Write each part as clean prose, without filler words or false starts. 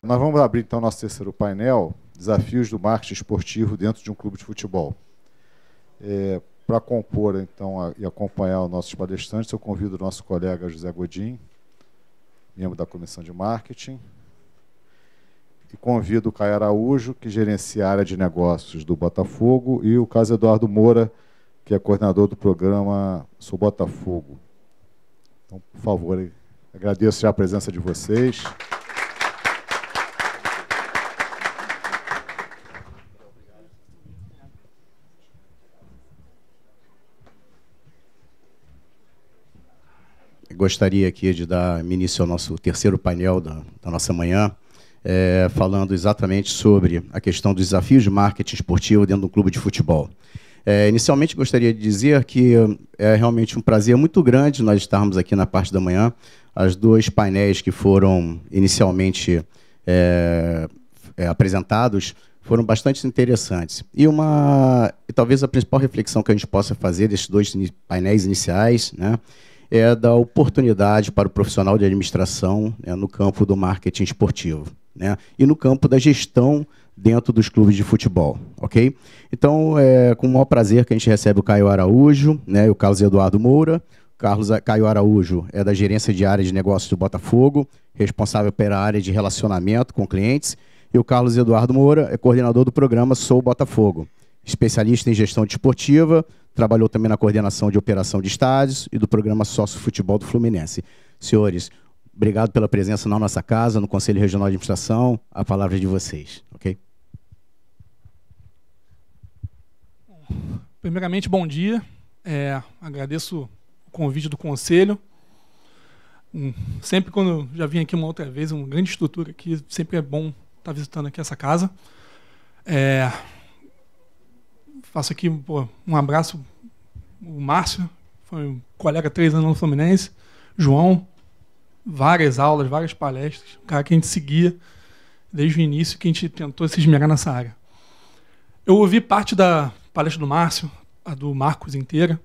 Nós vamos abrir, então, nosso terceiro painel, Desafios do Marketing Esportivo dentro de um clube de futebol. Para compor, então, e acompanhar os nossos palestrantes, eu convido o nosso colega José Godin, membro da Comissão de Marketing, e convido o Caio Araújo, que gerencia a área de negócios do Botafogo, e o Carlos Eduardo Moura, que é coordenador do programa Sou Botafogo. Então, por favor, agradeço já a presença de vocês. Gostaria aqui de dar início ao nosso terceiro painel da nossa manhã, falando exatamente sobre a questão dos desafios de marketing esportivo dentro do clube de futebol. Inicialmente, gostaria de dizer que é realmente um prazer muito grande nós estarmos aqui na parte da manhã. As dois painéis que foram inicialmente apresentados foram bastante interessantes. E talvez a principal reflexão que a gente possa fazer desses dois painéis iniciais, né, é da oportunidade para o profissional de administração, né, no campo do marketing esportivo, né, e no campo da gestão dentro dos clubes de futebol, ok? Então, com o maior prazer que a gente recebe o Caio Araújo, né, e o Carlos Eduardo Moura. Caio Araújo é da gerência de área de negócios do Botafogo, responsável pela área de relacionamento com clientes, e o Carlos Eduardo Moura é coordenador do programa Sou Botafogo, especialista em gestão desportiva, trabalhou também na coordenação de operação de estádios e do programa Sócio Futebol do Fluminense. Senhores, obrigado pela presença na nossa casa, no Conselho Regional de Administração. A palavra é de vocês, ok? Primeiramente, bom dia. Agradeço o convite do Conselho. Sempre quando já vim aqui uma outra vez, uma grande estrutura aqui, sempre é bom estar visitando aqui essa casa. Faço aqui um abraço, o Márcio, foi um colega há 3 anos no Fluminense, João, várias aulas, várias palestras, um cara que a gente seguia desde o início, que a gente tentou se esmerar nessa área. Eu ouvi parte da palestra do Márcio, a do Marcos inteira,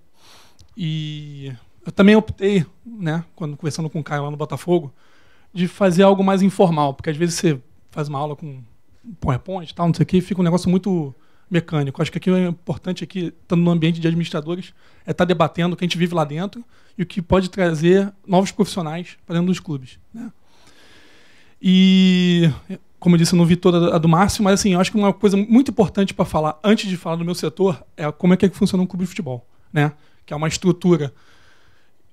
e eu também optei, né, quando conversando com o Caio lá no Botafogo, de fazer algo mais informal, porque às vezes você faz uma aula com PowerPoint e tal, não sei o que, fica um negócio muito mecânico. Acho que aqui é importante, aqui, estando no ambiente de administradores, estar debatendo o que a gente vive lá dentro e o que pode trazer novos profissionais para dentro dos clubes, né? E, como eu disse, eu não vi toda a do Márcio, mas assim, eu acho que uma coisa muito importante para falar, antes de falar do meu setor, é como é que funciona um clube de futebol, né? Que é uma estrutura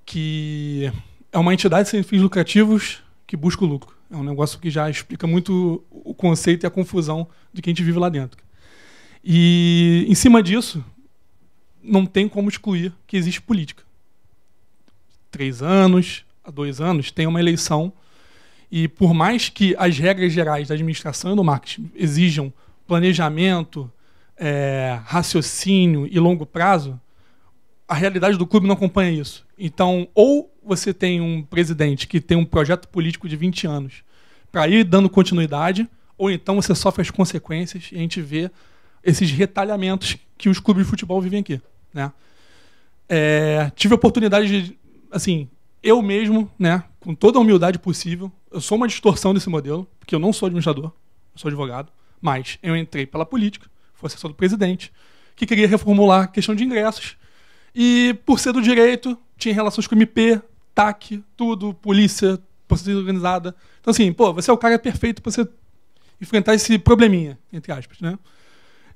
que é uma entidade sem fins lucrativos que busca o lucro. É um negócio que já explica muito o conceito e a confusão de que a gente vive lá dentro. E, em cima disso, não tem como excluir que existe política. 3 anos, a 2 anos, tem uma eleição, e por mais que as regras gerais da administração e do marketing exijam planejamento, raciocínio e longo prazo, a realidade do clube não acompanha isso. Então, ou você tem um presidente que tem um projeto político de 20 anos para ir dando continuidade, ou então você sofre as consequências e a gente vê esses retalhamentos que os clubes de futebol vivem aqui, né? Tive a oportunidade de, assim, eu mesmo, né, com toda a humildade possível, eu sou uma distorção desse modelo, porque eu não sou administrador, eu sou advogado, mas eu entrei pela política, fui assessor do presidente, que queria reformular a questão de ingressos, e por ser do direito, tinha relações com o MP, TAC, tudo, polícia, procedura organizada. Então, assim, você é o cara perfeito para você enfrentar esse probleminha, entre aspas, né?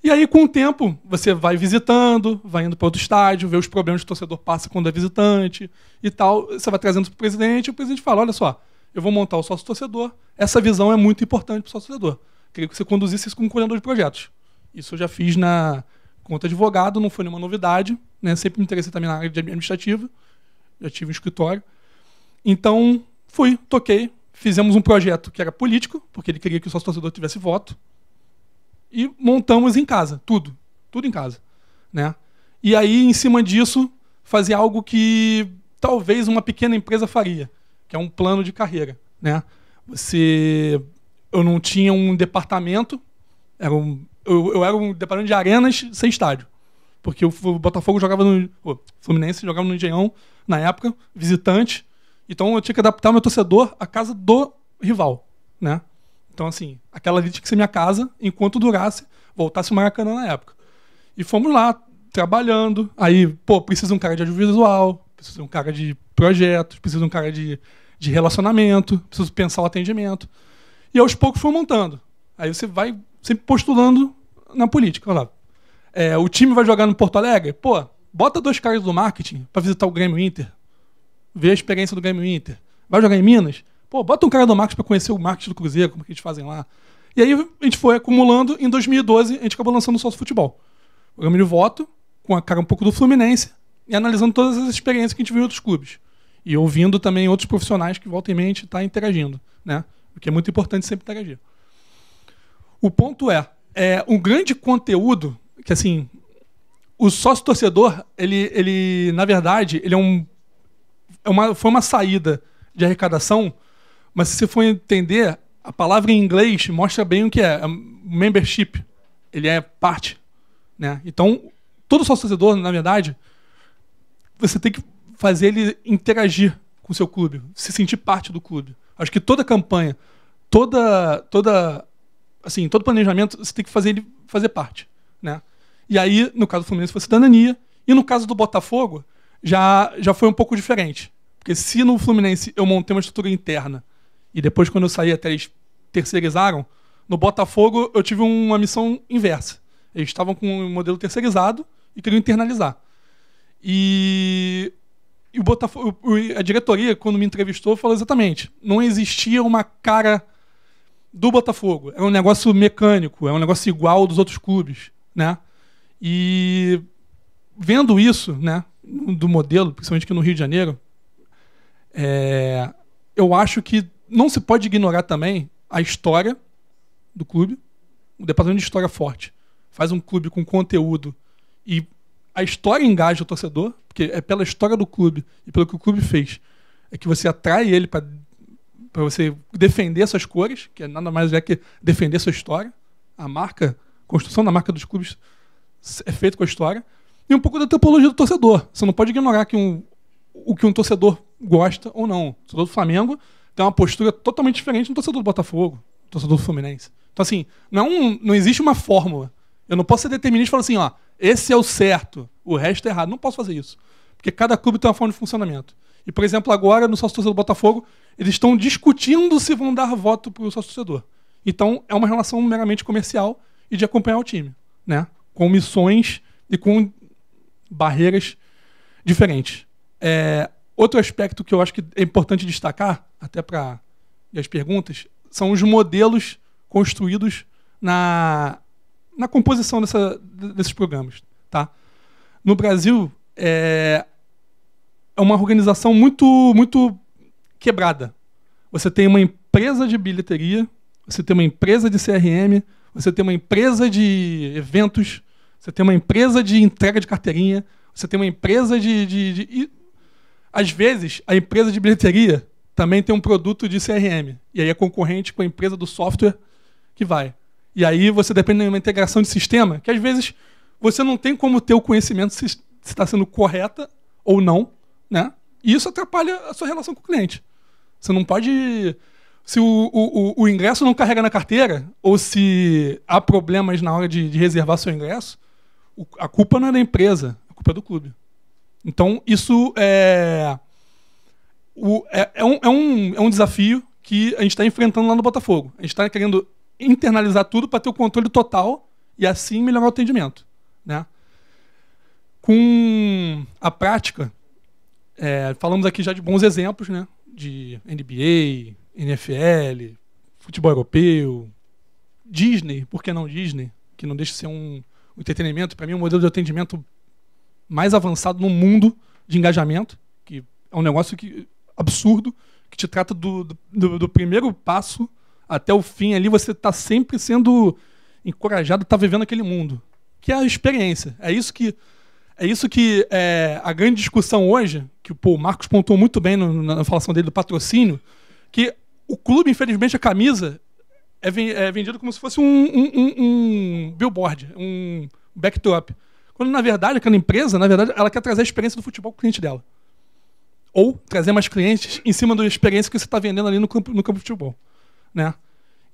E aí, com o tempo, você vai visitando, vai indo para outro estádio, vê os problemas que o torcedor passa quando é visitante e tal. Você vai trazendo para o presidente, e o presidente fala, olha só, eu vou montar o sócio-torcedor, essa visão é muito importante para o sócio-torcedor. Queria que você conduzisse isso como coordenador de projetos. Isso eu já fiz conta advogado, não foi nenhuma novidade, né? Sempre me interessei também na área administrativa, já tive um escritório. Então, toquei, fizemos um projeto que era político, porque ele queria que o sócio-torcedor tivesse voto, e montamos em casa, tudo em casa, né? E aí, em cima disso, fazer algo que talvez uma pequena empresa faria, que é um plano de carreira, né? Eu não tinha um departamento, eu era um departamento de arenas sem estádio, porque o Botafogo jogava o Fluminense jogava no Engenhão, na época, visitante, então eu tinha que adaptar o meu torcedor à casa do rival, né? Então, assim, aquela ali tinha que ser minha casa enquanto durasse, voltasse o Maracanã na época. E fomos lá, trabalhando. Aí, pô, precisa de um cara de audiovisual, precisa de um cara de projetos, precisa de um cara de relacionamento, precisa pensar o atendimento. E aos poucos foi montando. Aí você vai sempre postulando na política. Olha lá. O time vai jogar no Porto Alegre? Pô, bota 2 caras do marketing para visitar o Grêmio Inter, ver a experiência do Grêmio Inter. Vai jogar em Minas? Pô, bota um cara do marketing para conhecer o marketing do Cruzeiro, como que eles fazem lá. E aí a gente foi acumulando. Em 2012, a gente acabou lançando o Sócio Futebol. Programa de voto, com a cara um pouco do Fluminense, e analisando todas as experiências que a gente viu em outros clubes. E ouvindo também outros profissionais que volta em mente tá interagindo, né? O que é muito importante sempre interagir. O ponto é um grande conteúdo que, assim, o sócio-torcedor, ele na verdade, ele foi uma saída de arrecadação, mas se você for entender, a palavra em inglês mostra bem o que é. Membership. Ele é parte, né? Então, todo sócio-torcedor, na verdade, você tem que fazer ele interagir com o seu clube, se sentir parte do clube. Acho que toda campanha, todo planejamento, você tem que fazer ele fazer parte, né? E aí, no caso do Fluminense, foi cidadania. E no caso do Botafogo, já foi um pouco diferente. Porque se no Fluminense eu montei uma estrutura interna e depois, quando eu saí, até eles terceirizaram, no Botafogo eu tive uma missão inversa. Eles estavam com um modelo terceirizado e queriam internalizar. E o Botafogo, a diretoria, quando me entrevistou, falou exatamente: não existia uma cara do Botafogo. É um negócio mecânico, é um negócio igual dos outros clubes, né? E vendo isso, né, do modelo, principalmente aqui no Rio de Janeiro, eu acho que não se pode ignorar também a história do clube. O departamento de história forte faz um clube com conteúdo e a história engaja o torcedor, porque é pela história do clube e pelo que o clube fez é que você atrai ele para você defender suas cores, que nada mais é que defender sua história. A construção da marca dos clubes é feita com a história. E um pouco da topologia do torcedor. Você não pode ignorar o que um torcedor gosta ou não. O torcedor do Flamengo tem uma postura totalmente diferente do torcedor do Botafogo, do torcedor do Fluminense. Então, assim, não existe uma fórmula. Eu não posso ser determinista e falar assim, ó, esse é o certo, o resto é errado. Não posso fazer isso. Porque cada clube tem uma forma de funcionamento. E, por exemplo, agora, no sócio-torcedor do Botafogo, eles estão discutindo se vão dar voto para o sócio-torcedor. Então, é uma relação meramente comercial e de acompanhar o time, né? Com missões e com barreiras diferentes. Outro aspecto que eu acho que é importante destacar, até para as perguntas, são os modelos construídos na composição desses programas. Tá? No Brasil, é uma organização muito, muito quebrada. Você tem uma empresa de bilheteria, você tem uma empresa de CRM, você tem uma empresa de eventos, você tem uma empresa de entrega de carteirinha, você tem uma empresa e, às vezes, a empresa de bilheteria também tem um produto de CRM. E aí é concorrente com a empresa do software que vai. E aí você depende de uma integração de sistema que, às vezes, você não tem como ter o conhecimento se está sendo correta ou não, né? E isso atrapalha a sua relação com o cliente. Você não pode... Se o ingresso não carrega na carteira, ou se há problemas na hora de reservar seu ingresso, a culpa não é da empresa, a culpa é do clube. Então, isso é um desafio que a gente está enfrentando lá no Botafogo. A gente está querendo internalizar tudo para ter o controle total e, assim, melhorar o atendimento, né? Com a prática, falamos aqui já de bons exemplos, né? De NBA, NFL, futebol europeu, Disney, por que não Disney? Que não deixa de ser um entretenimento, para mim, um modelo de atendimento mais avançado no mundo de engajamento, que é um negócio absurdo, que te trata do primeiro passo até o fim. Ali você está sempre sendo encorajado a estar vivendo aquele mundo, que é a experiência. É isso que a grande discussão hoje, que o Marcos pontuou muito bem na falação dele do patrocínio, que o clube, infelizmente, a camisa é vendida como se fosse um billboard, um backdrop. Quando, na verdade, aquela empresa, ela quer trazer a experiência do futebol para o cliente dela. Ou trazer mais clientes em cima da experiência que você está vendendo ali no campo de futebol, né?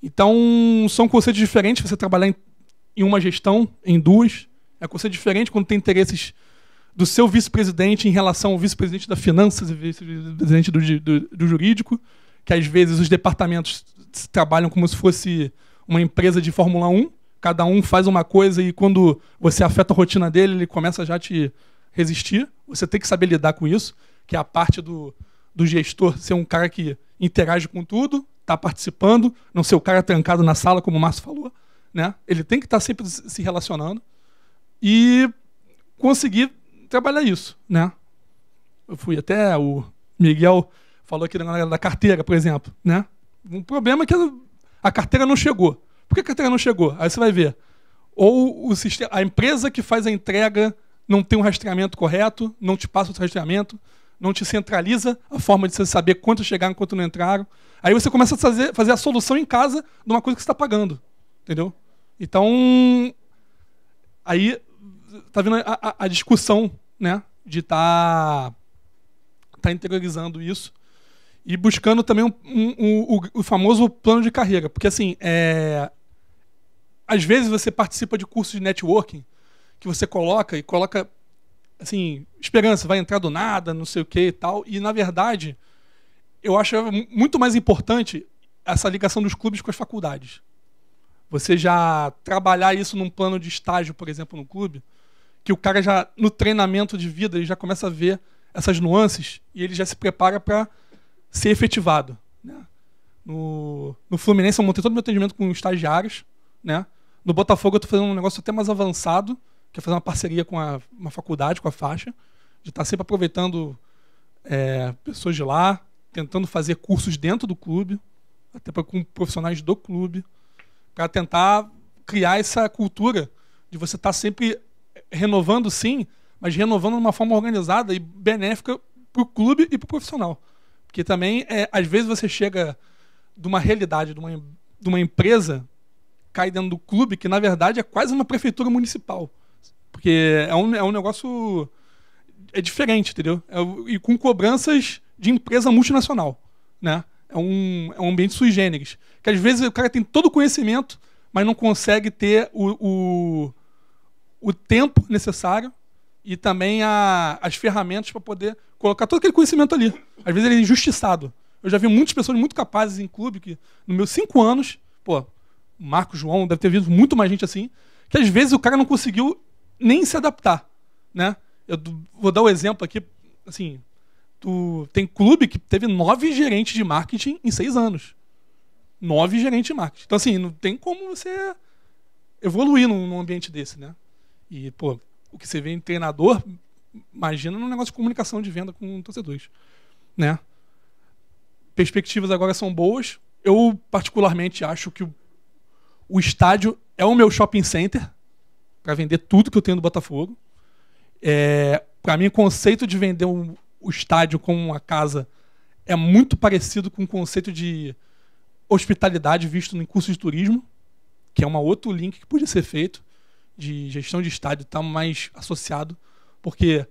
Então, são conceitos diferentes você trabalhar em uma gestão, em duas. É um conceito diferente quando tem interesses do seu vice-presidente em relação ao vice-presidente das finanças e vice-presidente do jurídico, que às vezes os departamentos trabalham como se fosse uma empresa de Fórmula 1, cada um faz uma coisa e quando você afeta a rotina dele, ele começa já a te resistir. Você tem que saber lidar com isso, que é a parte do gestor ser um cara que interage com tudo, está participando, não ser o cara trancado na sala, como o Márcio falou, né? Ele tem que estar sempre se relacionando e conseguir trabalhar isso, né? Eu fui até, o Miguel falou aqui da carteira, por exemplo, né? Um problema é que a carteira não chegou. Por que a carteira não chegou? Aí você vai ver. Ou o sistema, a empresa que faz a entrega não tem um rastreamento correto, não te passa o rastreamento, não te centraliza a forma de você saber quanto chegaram, quanto não entraram. Aí você começa a fazer a solução em casa de uma coisa que você está pagando. Entendeu? Então, aí está vendo a discussão, né, de estar interiorizando isso e buscando também o famoso plano de carreira. Porque, assim, às vezes você participa de cursos de networking que você coloca, assim, esperança, vai entrar do nada, não sei o que e tal. E, na verdade, eu acho muito mais importante essa ligação dos clubes com as faculdades. Você já trabalhar isso num plano de estágio, por exemplo, no clube, que o cara já, no treinamento de vida, ele já começa a ver essas nuances e ele já se prepara para ser efetivado, né? No Fluminense eu montei todo o meu atendimento com estagiários, né? No Botafogo eu estou fazendo um negócio até mais avançado, que é fazer uma parceria com uma faculdade, com a faixa, de estar sempre aproveitando pessoas de lá, tentando fazer cursos dentro do clube, até com profissionais do clube, para tentar criar essa cultura de você estar sempre renovando, sim, mas renovando de uma forma organizada e benéfica para o clube e para o profissional. Porque também, às vezes, você chega de uma realidade, de uma empresa, cai dentro do clube, que na verdade é quase uma prefeitura municipal. Porque é um negócio diferente, entendeu? E com cobranças de empresa multinacional, né? É um ambiente sui generis. Que às vezes o cara tem todo o conhecimento, mas não consegue ter o tempo necessário e também as ferramentas para poder colocar todo aquele conhecimento ali. Às vezes ele é injustiçado. Eu já vi muitas pessoas muito capazes em clube que, nos meus 5 anos, pô, Marcos, João, deve ter visto muito mais gente assim, que às vezes o cara não conseguiu nem se adaptar, né? Eu vou dar um exemplo aqui, assim, tem clube que teve 9 gerentes de marketing em 6 anos. 9 gerentes de marketing. Então, assim, não tem como você evoluir num ambiente desse, né? E, pô, o que você vê em treinador, imagina num negócio de comunicação de venda com torcedores, né? Perspectivas agora são boas. Eu, particularmente, acho que o estádio é o meu shopping center para vender tudo que eu tenho do Botafogo. Para mim, o conceito de vender o estádio como uma casa é muito parecido com o conceito de hospitalidade visto em curso de turismo, que é um outro link que podia ser feito, de gestão de estádio está mais associado, porque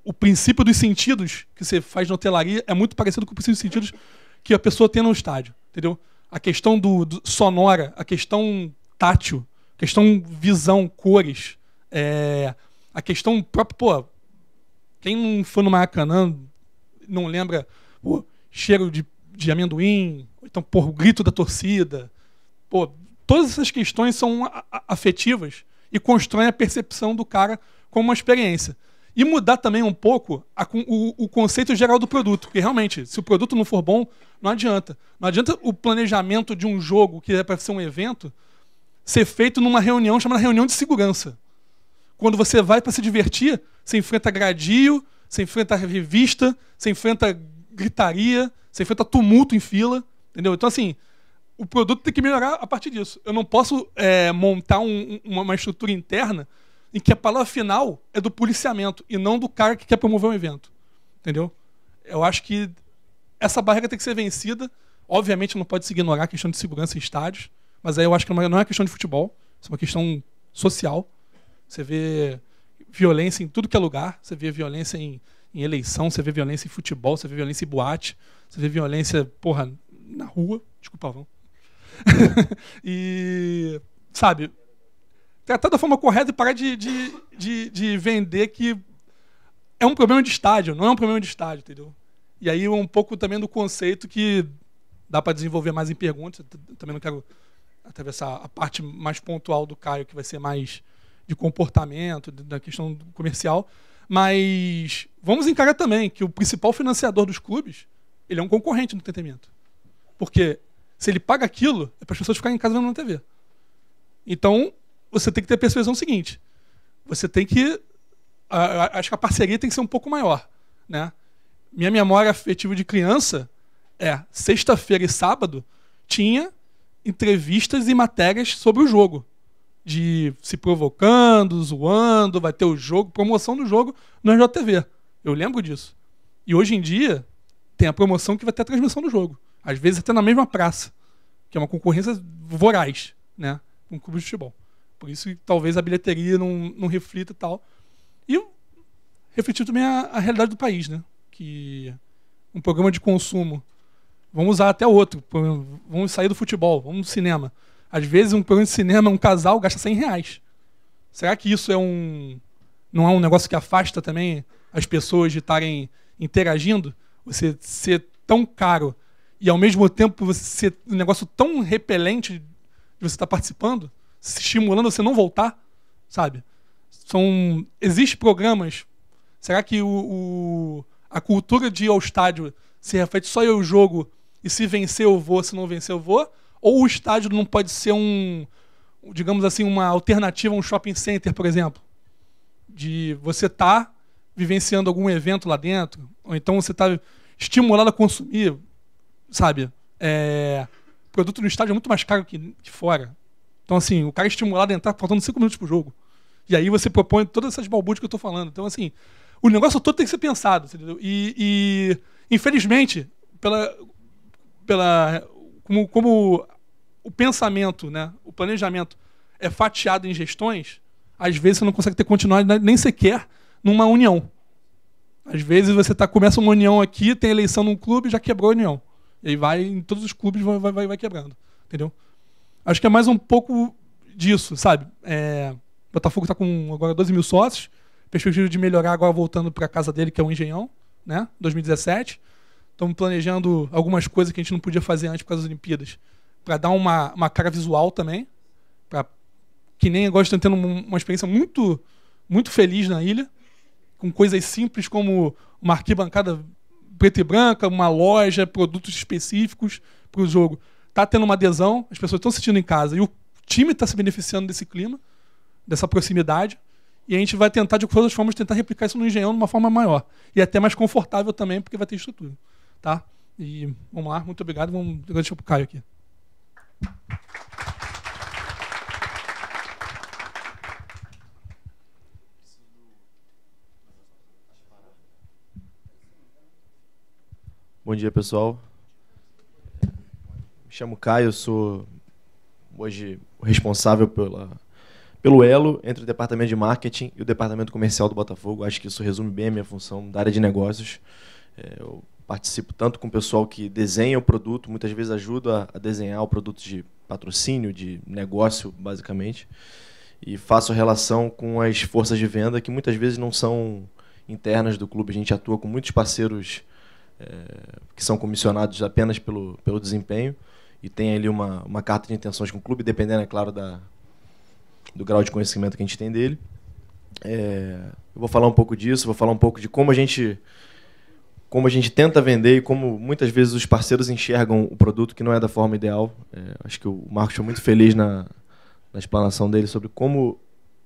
o princípio dos sentidos que você faz na hotelaria é muito parecido com o princípio dos sentidos que a pessoa tem no estádio, entendeu? A questão do sonora, a questão tátil, a questão visão, cores, a questão própria, pô, quem não foi no Maracanã não lembra o cheiro de amendoim, ou então, pô, o grito da torcida, pô, todas essas questões são afetivas e constroem a percepção do cara como uma experiência. E mudar também um pouco o conceito geral do produto, porque realmente, se o produto não for bom, não adianta. Não adianta o planejamento de um jogo, que é para ser um evento, ser feito numa reunião chamada reunião de segurança. Quando você vai para se divertir, você enfrenta gradil, você enfrenta revista, você enfrenta gritaria, você enfrenta tumulto em fila, entendeu? Então, assim, o produto tem que melhorar a partir disso. Eu não posso montar uma estrutura interna em que a palavra final é do policiamento e não do cara que quer promover um evento. Entendeu? Eu acho que essa barreira tem que ser vencida. Obviamente não pode se ignorar a questão de segurança em estádios, mas aí eu acho que não é uma questão de futebol, isso é uma questão social. Você vê violência em tudo que é lugar, você vê violência em eleição, você vê violência em futebol, você vê violência em boate, você vê violência, porra, na rua, desculpa, Pavão. E, sabe, tratar da forma correta e parar de vender que é um problema de estádio, não é um problema de estádio, entendeu? E aí um pouco também do conceito que dá para desenvolver mais em perguntas. Eu também não quero atravessar a parte mais pontual do Caio, que vai ser mais de comportamento, da questão comercial, mas vamos encarar também que o principal financiador dos clubes, ele é um concorrente no entretenimento. Porque se ele paga aquilo, é para as pessoas ficarem em casa vendo na TV. Então, você tem que ter a percepção seguinte, você tem que... acho que a parceria tem que ser um pouco maior, né? Minha memória afetiva de criança sexta-feira e sábado tinha entrevistas e matérias sobre o jogo. De se provocando, zoando, vai ter o jogo, promoção do jogo no RJTV. Eu lembro disso. E hoje em dia, tem a promoção que vai ter a transmissão do jogo. Às vezes até na mesma praça. Que é uma concorrência voraz, né? Um clube de futebol. Por isso que talvez a bilheteria não reflita e tal. E refletir também a realidade do país, né? Que um programa de consumo, vamos usar até outro, vamos sair do futebol, vamos no cinema. Às vezes um programa de cinema, um casal gasta R$100. Será que isso não é um negócio que afasta também as pessoas de estarem interagindo? Você ser tão caro e ao mesmo tempo você ser um negócio tão repelente de você estar participando, se estimulando a você não voltar, sabe? Existem programas. Será que a cultura de ir ao estádio se reflete só eu jogo e se vencer eu vou, se não vencer eu vou? Ou o estádio não pode ser digamos assim, uma alternativa a um shopping center, por exemplo? De você estar vivenciando algum evento lá dentro, ou então você está estimulado a consumir, sabe? Produto no estádio é muito mais caro que fora. Então, assim, o cara é estimulado a entrar faltando 5 minutos pro jogo. E aí você propõe todas essas balbúrdias que eu estou falando. Então, assim, o negócio todo tem que ser pensado, entendeu? E infelizmente, como o pensamento, né, o planejamento é fatiado em gestões, às vezes você não consegue ter continuidade nem sequer numa união. Às vezes você começa uma união aqui, tem eleição num clube, já quebrou a união. E aí em todos os clubes vai quebrando. Entendeu? Acho que é mais um pouco disso, sabe? O Botafogo está com agora 12 mil sócios, perspectiva de melhorar agora voltando para a casa dele, que é o Engenhão, né? 2017. Estamos planejando algumas coisas que a gente não podia fazer antes por causa das Olimpíadas, para dar uma cara visual também, que nem agora estão tendo uma experiência muito, muito feliz na ilha, com coisas simples como uma arquibancada preta e branca, uma loja, produtos específicos para o jogo. Está tendo uma adesão, as pessoas estão assistindo em casa, e o time está se beneficiando desse clima, dessa proximidade, e a gente vai tentar, de todas as formas, tentar replicar isso no Engenhão de uma forma maior. E até mais confortável também, porque vai ter estrutura. Tá? E vamos lá, muito obrigado. Vamos deixar para o Caio aqui. Bom dia, pessoal. Me chamo Caio, sou hoje o responsável pelo elo entre o departamento de marketing e o departamento comercial do Botafogo. Acho que isso resume bem a minha função da área de negócios. Eu participo tanto com o pessoal que desenha o produto, muitas vezes ajudo a desenhar o produto de patrocínio, de negócio, basicamente, e faço relação com as forças de venda, que muitas vezes não são internas do clube. A gente atua com muitos parceiros que são comissionados apenas pelo desempenho, e tem ali uma carta de intenções com o clube, dependendo, é claro, do grau de conhecimento que a gente tem dele. Eu vou falar um pouco disso, vou falar um pouco de como a gente tenta vender e como muitas vezes os parceiros enxergam o produto que não é da forma ideal. Acho que o Marcos foi muito feliz na explanação dele sobre como,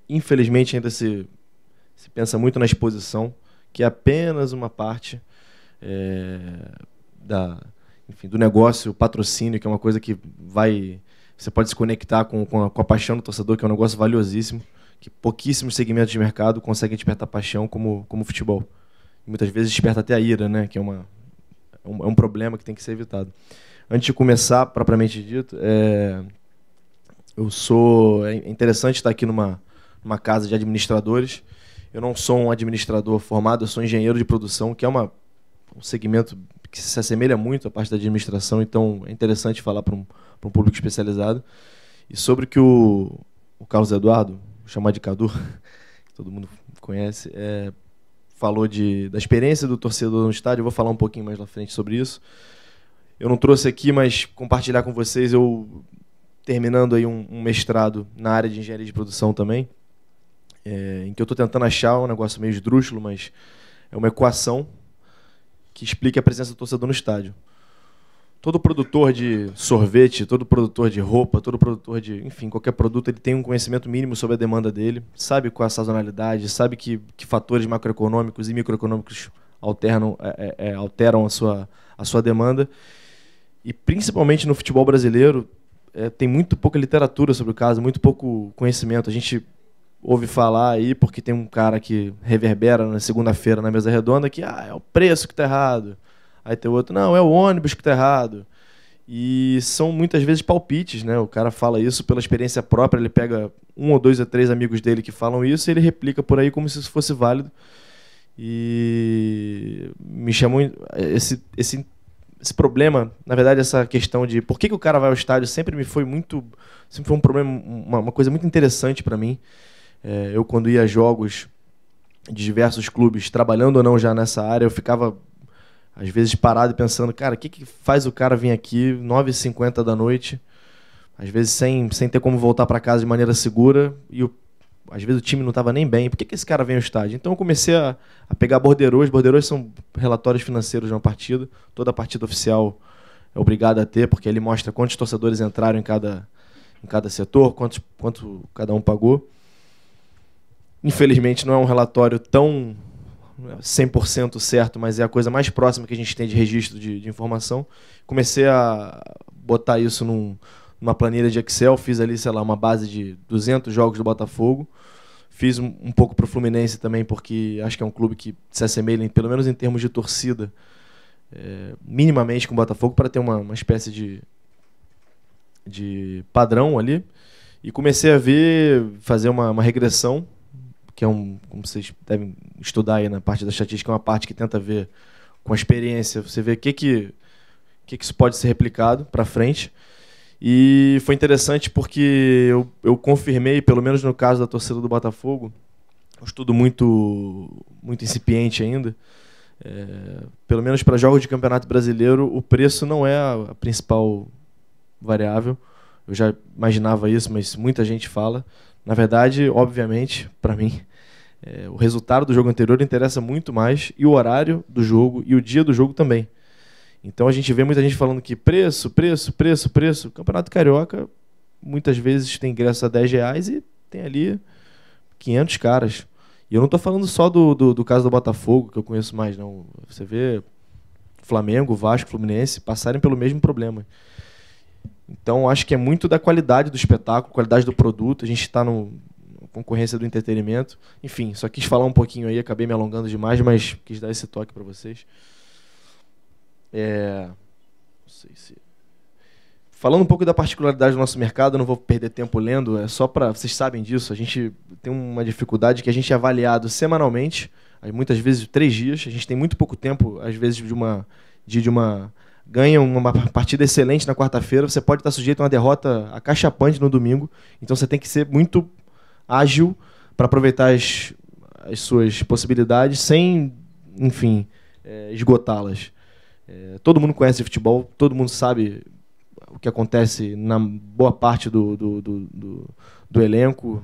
infelizmente, ainda se pensa muito na exposição, que é apenas uma parte do negócio, o patrocínio, que é uma coisa que você pode se conectar com a paixão do torcedor, que é um negócio valiosíssimo, que pouquíssimos segmentos de mercado conseguem despertar paixão como o futebol. E muitas vezes desperta até a ira, né? Que é um problema que tem que ser evitado. Antes de começar, propriamente dito, é interessante estar aqui numa casa de administradores. Eu não sou um administrador formado, eu sou engenheiro de produção, que é um segmento que se assemelha muito à parte da administração, então é interessante falar para um público especializado. E sobre o que o Carlos Eduardo, vou chamar de Cadu, que todo mundo conhece, falou da experiência do torcedor no estádio, eu vou falar um pouquinho mais na frente sobre isso. Eu não trouxe aqui, mas compartilhar com vocês, eu terminando aí um mestrado na área de engenharia de produção também, em que eu estou tentando achar um negócio meio esdrúxulo, mas é uma equação que explica a presença do torcedor no estádio. Todo produtor de sorvete, todo produtor de roupa, todo produtor de, enfim, qualquer produto, ele tem um conhecimento mínimo sobre a demanda dele, sabe qual é a sazonalidade, sabe que fatores macroeconômicos e microeconômicos alteram a sua demanda. E principalmente no futebol brasileiro, tem muito pouca literatura sobre o caso, muito pouco conhecimento. A gente ouve falar aí, porque tem um cara que reverbera na segunda-feira na mesa redonda, que é o preço que está errado. Aí tem outro, não, é o ônibus que está errado. E são muitas vezes palpites, né? O cara fala isso pela experiência própria, ele pega 1 ou 2 ou 3 amigos dele que falam isso e ele replica por aí como se isso fosse válido. E me chamou esse problema, na verdade, essa questão de por que o cara vai ao estádio sempre foi um problema, uma coisa muito interessante para mim. Eu, quando ia a jogos de diversos clubes, trabalhando ou não já nessa área, eu ficava às vezes parado e pensando, cara, o que faz o cara vir aqui 9h50 da noite, às vezes sem ter como voltar para casa de maneira segura, e às vezes o time não estava nem bem, por que esse cara vem ao estádio? Então eu comecei a pegar borderôs. Borderôs são relatórios financeiros de uma partida, toda partida oficial é obrigada a ter, porque ele mostra quantos torcedores entraram em cada setor, quanto cada um pagou. Infelizmente não é um relatório tão 100% certo, mas é a coisa mais próxima que a gente tem de registro de informação. Comecei a botar isso numa planilha de Excel, fiz ali, sei lá, uma base de 200 jogos do Botafogo. Fiz um pouco para o Fluminense também, porque acho que é um clube que se assemelha, pelo menos em termos de torcida, minimamente com o Botafogo, para ter uma espécie de padrão ali. E comecei a fazer uma regressão, que é como vocês devem estudar aí na parte da estatística, é uma parte que tenta ver com a experiência, você vê o que isso pode ser replicado para frente. E foi interessante porque eu confirmei, pelo menos no caso da torcida do Botafogo, um estudo muito incipiente ainda, pelo menos para jogos de Campeonato Brasileiro, o preço não é a principal variável. Eu já imaginava isso, mas muita gente fala. Na verdade, obviamente, para mim, o resultado do jogo anterior interessa muito mais, e o horário do jogo e o dia do jogo também. Então a gente vê muita gente falando que preço. O Campeonato Carioca muitas vezes tem ingresso a R$10 e tem ali 500 caras. E eu não estou falando só do caso do Botafogo, que eu conheço mais, não. Você vê Flamengo, Vasco, Fluminense passarem pelo mesmo problema. Então acho que é muito da qualidade do espetáculo, qualidade do produto. A gente está na concorrência do entretenimento. Enfim, só quis falar um pouquinho aí, acabei me alongando demais, mas quis dar esse toque para vocês. Não sei se... Falando um pouco da particularidade do nosso mercado, eu não vou perder tempo lendo, é só para... Vocês sabem disso, a gente tem uma dificuldade que a gente é avaliado semanalmente, muitas vezes 3 dias, a gente tem muito pouco tempo, às vezes ganha uma partida excelente na quarta-feira, você pode estar sujeito a uma derrota acachapante no domingo, então você tem que ser muito ágil para aproveitar as suas possibilidades sem, enfim, esgotá-las. Todo mundo conhece futebol, todo mundo sabe o que acontece na boa parte do elenco.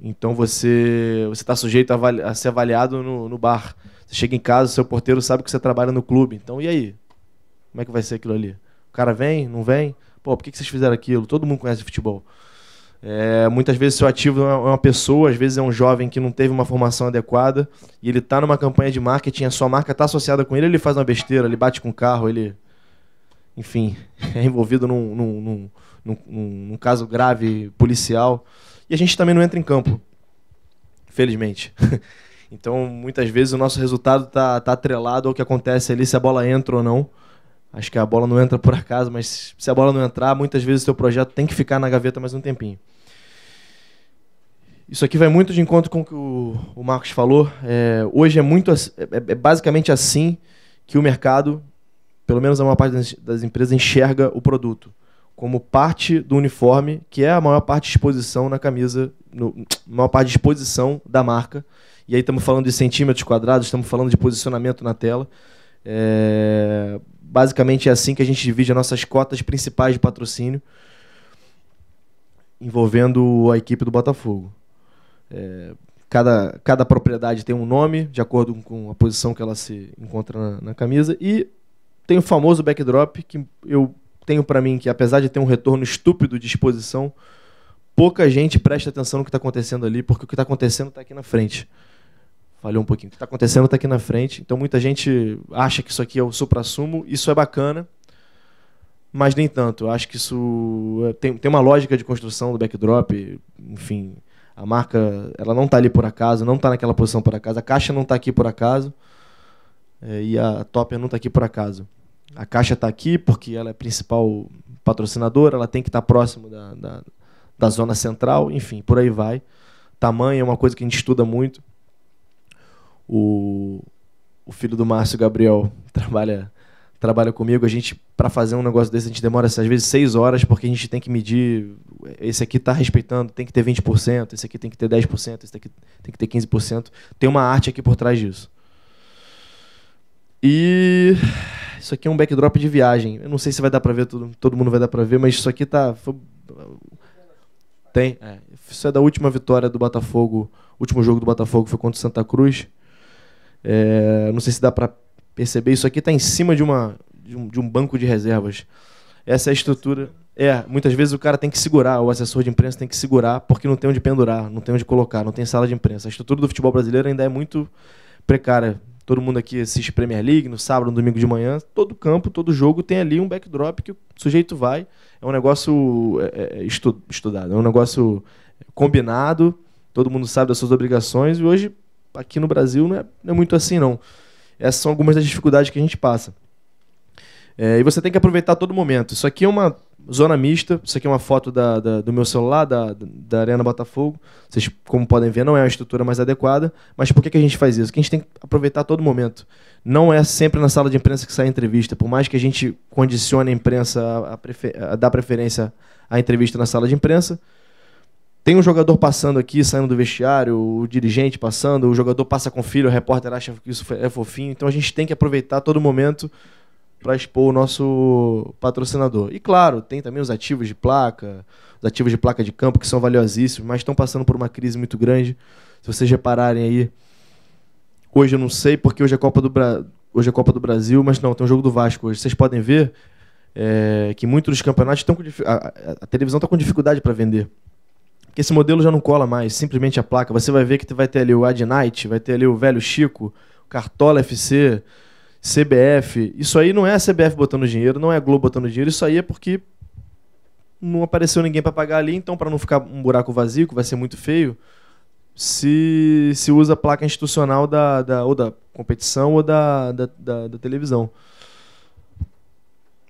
Então você está sujeito a ser avaliado no bar. Você chega em casa, seu porteiro sabe que você trabalha no clube. Então, e aí? Como é que vai ser aquilo ali? O cara vem, não vem? Pô, por que vocês fizeram aquilo? Todo mundo conhece futebol. Muitas vezes seu ativo é uma pessoa, às vezes é um jovem que não teve uma formação adequada e ele está numa campanha de marketing, a sua marca está associada com ele faz uma besteira, ele bate com o carro, enfim, é envolvido num caso grave policial e a gente também não entra em campo, felizmente. Então, muitas vezes o nosso resultado está atrelado ao que acontece ali, se a bola entra ou não. Acho que a bola não entra por acaso, mas se a bola não entrar, muitas vezes o seu projeto tem que ficar na gaveta mais um tempinho. Isso aqui vai muito de encontro com o que o Marcos falou. Hoje é basicamente assim que o mercado pelo menos a maior parte das empresas enxerga o produto como parte do uniforme, que é a maior parte de exposição na camisa, maior parte de exposição da marca. E aí estamos falando de centímetros quadrados, estamos falando de posicionamento na tela. Basicamente é assim que a gente divide as nossas cotas principais de patrocínio, envolvendo a equipe do Botafogo. Cada propriedade tem um nome, de acordo com a posição que ela se encontra na camisa, e tem o famoso backdrop, que eu tenho para mim que, apesar de ter um retorno estúpido de exposição, pouca gente presta atenção no que está acontecendo ali, porque o que está acontecendo está aqui na frente. Falhou um pouquinho. O que está acontecendo está aqui na frente, então muita gente acha que isso aqui é o suprassumo, isso é bacana, mas nem tanto. Eu acho que isso tem uma lógica de construção do backdrop, enfim, a marca ela não está ali por acaso, não está naquela posição por acaso, a caixa não está aqui por acaso, e a Topper não está aqui por acaso. A caixa está aqui porque ela é a principal patrocinadora, ela tem que estar próximo da zona central, enfim, por aí vai. Tamanho é uma coisa que a gente estuda muito. O filho do Márcio, Gabriel, trabalha comigo. A gente, para fazer um negócio desse, a gente demora às vezes 6 horas, porque a gente tem que medir. Esse aqui está respeitando, tem que ter 20%, esse aqui tem que ter 10%, esse aqui tem que ter 15%. Tem uma arte aqui por trás disso. E isso aqui é um backdrop de viagem. Eu não sei se vai dar para ver, todo mundo vai dar para ver, mas isso aqui tem. Isso é da última vitória do Botafogo. O último jogo do Botafogo foi contra o Santa Cruz. Não sei se dá para perceber. Isso aqui está em cima de um banco de reservas. Essa é a estrutura. Muitas vezes o cara tem que segurar, o assessor de imprensa tem que segurar, porque não tem onde pendurar, não tem onde colocar, não tem sala de imprensa. A estrutura do futebol brasileiro ainda é muito precária. Todo mundo aqui assiste Premier League no sábado, no domingo de manhã. Todo campo, todo jogo tem ali um backdrop que o sujeito vai. É um negócio estudado, é um negócio combinado. Todo mundo sabe das suas obrigações. E hoje, aqui no Brasil, não é muito assim, não. Essas são algumas das dificuldades que a gente passa. E você tem que aproveitar todo momento. Isso aqui é uma zona mista. Isso aqui é uma foto do meu celular, da Arena Botafogo. Vocês, como podem ver, não é a estrutura mais adequada. Mas por que a gente faz isso? Porque a gente tem que aproveitar todo momento. Não é sempre na sala de imprensa que sai a entrevista. Por mais que a gente condicione a imprensa a dar preferência à entrevista na sala de imprensa, tem um jogador passando aqui, saindo do vestiário, o dirigente passando, o jogador passa com o filho, o repórter acha que isso é fofinho. Então a gente tem que aproveitar todo momento para expor o nosso patrocinador. E claro, tem também os ativos de placa de campo, que são valiosíssimos, mas estão passando por uma crise muito grande. Se vocês repararem aí, hoje eu não sei, porque hoje é Copa do Brasil, mas não, tem um jogo do Vasco hoje. Vocês podem ver que muitos dos campeonatos estão a televisão está com dificuldade para vender. Porque esse modelo já não cola mais, simplesmente a placa. Você vai ver que vai ter ali o Ad Night, vai ter ali o Velho Chico, o Cartola FC, CBF. Isso aí não é a CBF botando dinheiro, não é a Globo botando dinheiro, isso aí é porque não apareceu ninguém para pagar ali, então para não ficar um buraco vazio, que vai ser muito feio, se usa a placa institucional ou da competição ou da televisão.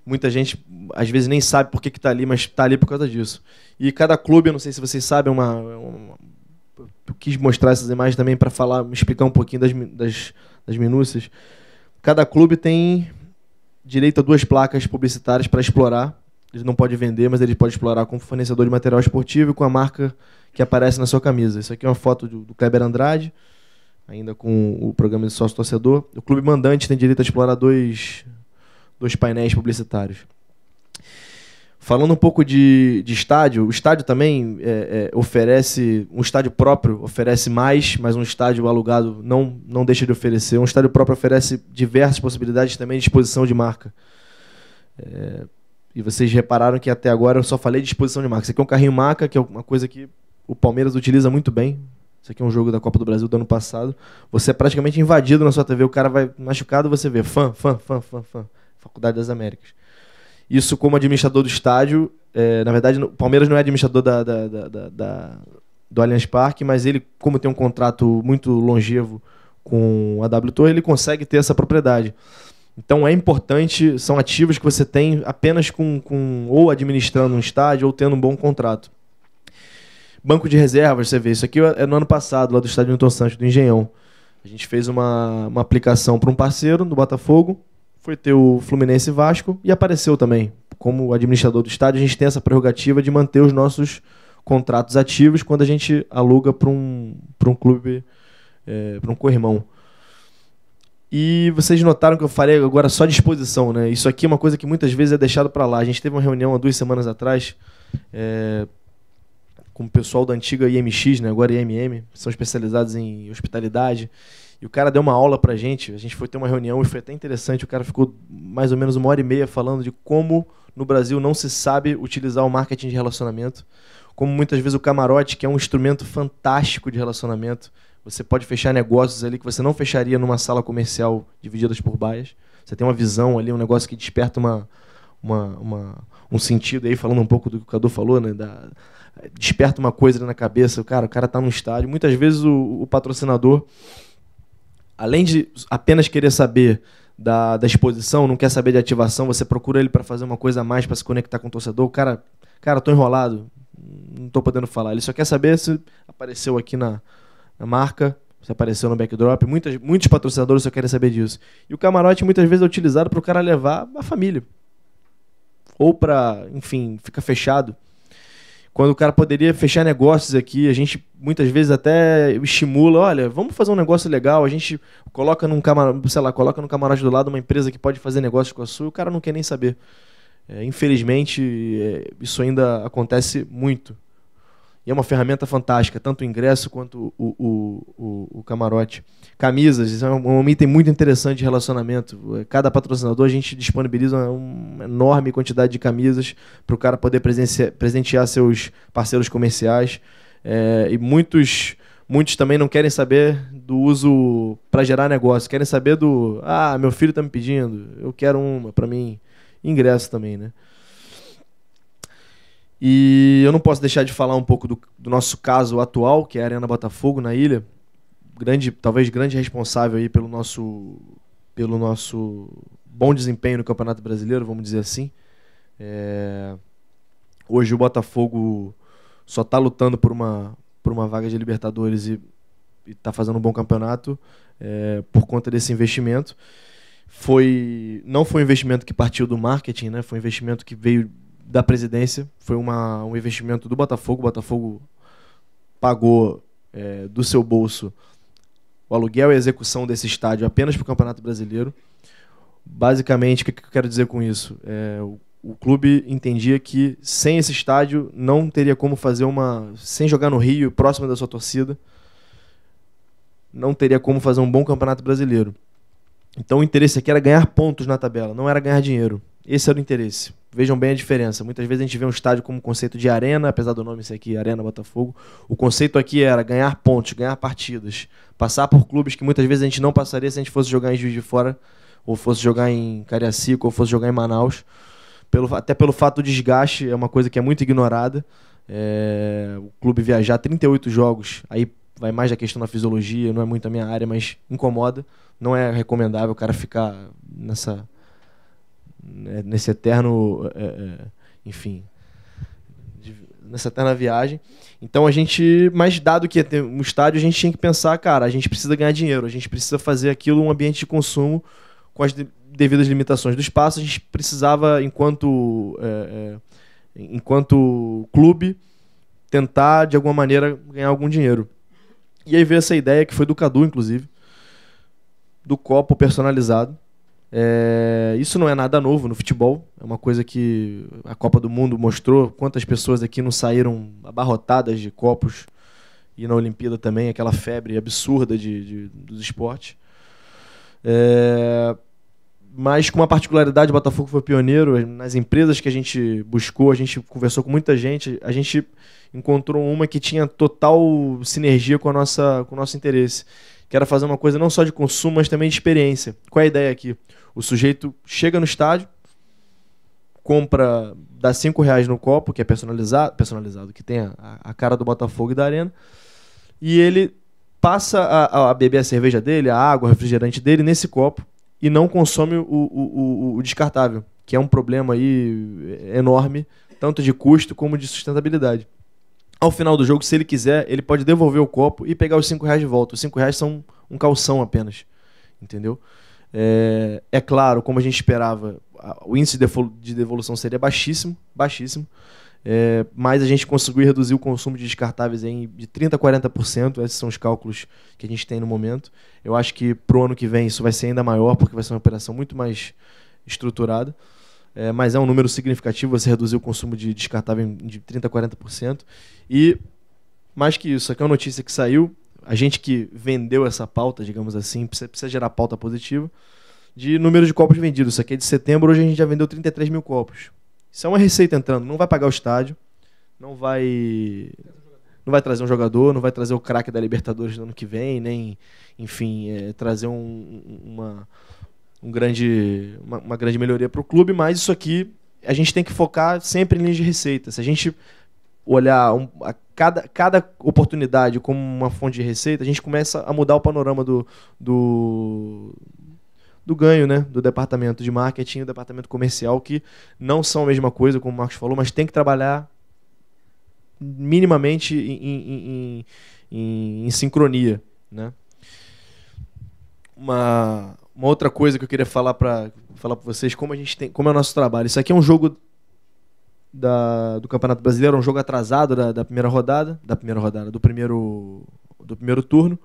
Muita gente, às vezes, nem sabe por que está ali, mas está ali por causa disso. E cada clube, eu não sei se vocês sabem, eu quis mostrar essas imagens também para explicar um pouquinho das minúcias. Cada clube tem direito a 2 placas publicitárias para explorar. Ele não pode vender, mas ele pode explorar como fornecedor de material esportivo e com a marca que aparece na sua camisa. Isso aqui é uma foto do Kleber Andrade, ainda com o programa de sócio-torcedor. O clube mandante tem direito a explorar 2 painéis publicitários. Falando um pouco de estádio, o estádio também oferece, um estádio próprio oferece mais, mas um estádio alugado não deixa de oferecer. Um estádio próprio oferece diversas possibilidades também de exposição de marca. E vocês repararam que até agora eu só falei de exposição de marca. Isso aqui é um carrinho maca, que é uma coisa que o Palmeiras utiliza muito bem. Isso aqui é um jogo da Copa do Brasil do ano passado. Você é praticamente invadido na sua TV, o cara vai machucado, você vê fã. Faculdade das Américas. Isso, como administrador do estádio, na verdade, o Palmeiras não é administrador do Allianz Parque, mas ele, como tem um contrato muito longevo com a W Torre, ele consegue ter essa propriedade. Então é importante, são ativos que você tem apenas ou administrando um estádio ou tendo um bom contrato. Banco de reservas, você vê, isso aqui é no ano passado, lá do estádio Newton Santos, do Engenhão. A gente fez uma aplicação para um parceiro do Botafogo, foi ter o Fluminense e Vasco e apareceu também. Como administrador do estádio, a gente tem essa prerrogativa de manter os nossos contratos ativos quando a gente aluga para um clube, para um co-irmão. E vocês notaram que eu falei agora só de exposição, né? Isso aqui é uma coisa que muitas vezes é deixado para lá. A gente teve uma reunião há 2 semanas atrás com o pessoal da antiga IMX, né? Agora IMM, são especializados em hospitalidade. E o cara deu uma aula pra gente, a gente foi ter uma reunião e foi até interessante, o cara ficou mais ou menos 1h30 falando de como no Brasil não se sabe utilizar o marketing de relacionamento, como muitas vezes o camarote, que é um instrumento fantástico de relacionamento, você pode fechar negócios ali que você não fecharia numa sala comercial divididas por baias, você tem uma visão ali, um negócio que desperta um sentido aí, falando um pouco do que o Cadu falou, né, desperta uma coisa ali na cabeça, o cara tá num estádio, muitas vezes o patrocinador, além de apenas querer saber da exposição, não quer saber de ativação, você procura ele para fazer uma coisa a mais, para se conectar com o torcedor. O cara, tô enrolado, não tô podendo falar. Ele só quer saber se apareceu aqui na marca, se apareceu no backdrop. Muitos patrocinadores só querem saber disso. E o camarote muitas vezes é utilizado para o cara levar a família. Ou para, enfim, ficar fechado. Quando o cara poderia fechar negócios aqui, a gente muitas vezes até estimula, olha, vamos fazer um negócio legal, a gente coloca num camarote do lado uma empresa que pode fazer negócio com a sua, e o cara não quer nem saber. Infelizmente, isso ainda acontece muito. E é uma ferramenta fantástica, tanto o ingresso quanto o camarote. Camisas, isso é um item muito interessante de relacionamento. Cada patrocinador a gente disponibiliza uma enorme quantidade de camisas para o cara poder presentear seus parceiros comerciais. E muitos também não querem saber do uso para gerar negócio, querem saber meu filho está me pedindo, eu quero uma para mim. Ingresso também, né? E eu não posso deixar de falar um pouco do nosso caso atual, que é a Arena Botafogo, na ilha. Talvez grande responsável aí pelo nosso bom desempenho no Campeonato Brasileiro, vamos dizer assim. Hoje o Botafogo só está lutando por uma vaga de Libertadores e está fazendo um bom campeonato por conta desse investimento. Não foi um investimento que partiu do marketing, né? Foi um investimento que veio da presidência, foi um investimento do Botafogo. O Botafogo pagou do seu bolso o aluguel e a execução desse estádio apenas para o Campeonato Brasileiro. Basicamente, o que eu quero dizer com isso? O clube entendia que sem esse estádio não teria como fazer sem jogar no Rio, próximo da sua torcida, não teria como fazer um bom Campeonato Brasileiro. Então o interesse aqui era ganhar pontos na tabela, não era ganhar dinheiro. Esse era o interesse. Vejam bem a diferença. Muitas vezes a gente vê um estádio como conceito de arena, apesar do nome ser aqui, Arena Botafogo. O conceito aqui era ganhar pontos, ganhar partidas. Passar por clubes que muitas vezes a gente não passaria se a gente fosse jogar em Juiz de Fora, ou fosse jogar em Cariacica, ou fosse jogar em Manaus. Até pelo fato do desgaste, é uma coisa que é muito ignorada. O clube viajar 38 jogos, aí vai mais da questão da fisiologia, não é muito a minha área, mas incomoda. Não é recomendável o cara ficar nesse eterno, enfim, nessa eterna viagem. Então mas dado que ia ter um estádio, a gente tinha que pensar, cara, a gente precisa ganhar dinheiro, a gente precisa fazer aquilo um ambiente de consumo com as devidas limitações do espaço. A gente precisava, enquanto clube, tentar de alguma maneira ganhar algum dinheiro. E aí veio essa ideia, que foi do Cadu, inclusive, do copo personalizado. Isso não é nada novo no futebol, é uma coisa que a Copa do Mundo mostrou. Quantas pessoas aqui não saíram abarrotadas de copos, e na Olimpíada também, aquela febre absurda dos esportes. Mas com uma particularidade, o Botafogo foi pioneiro. Nas empresas que a gente buscou, a gente conversou com muita gente, a gente encontrou uma que tinha total sinergia com o nosso interesse, que era fazer uma coisa não só de consumo, mas também de experiência. Qual é a ideia aqui? O sujeito chega no estádio, dá R$5 no copo, que é personalizado, que tem a cara do Botafogo e da Arena, e ele passa a beber a cerveja dele, a água, o refrigerante dele nesse copo, e não consome o descartável, que é um problema aí enorme, tanto de custo como de sustentabilidade. Ao final do jogo, se ele quiser, ele pode devolver o copo e pegar os R$5 de volta. Os R$5 são um calção apenas, entendeu? É claro, como a gente esperava, o índice de devolução seria baixíssimo, baixíssimo. Mas a gente conseguiu reduzir o consumo de descartáveis de 30% a 40%. Esses são os cálculos que a gente tem no momento. Eu acho que para o ano que vem isso vai ser ainda maior, porque vai ser uma operação muito mais estruturada. Mas é um número significativo você reduzir o consumo de descartável de 30% a 40%. E, mais que isso, aqui é uma notícia que saiu. A gente que vendeu essa pauta, digamos assim, precisa gerar pauta positiva, de número de copos vendidos. Isso aqui é de setembro, hoje a gente já vendeu 33 mil copos. Isso é uma receita entrando, não vai pagar o estádio, não vai trazer um jogador, não vai trazer o craque da Libertadores no ano que vem, nem, enfim, trazer uma grande melhoria para o clube, mas isso aqui a gente tem que focar sempre em linhas de receita. Se a gente olhar cada oportunidade como uma fonte de receita, a gente começa a mudar o panorama do ganho, né, do departamento de marketing e do departamento comercial, que não são a mesma coisa, como o Marcos falou, mas tem que trabalhar minimamente em sincronia, né? Uma outra coisa que eu queria falar para vocês, como é o nosso trabalho. Isso aqui é um jogo do Campeonato Brasileiro, um jogo atrasado do primeiro turno.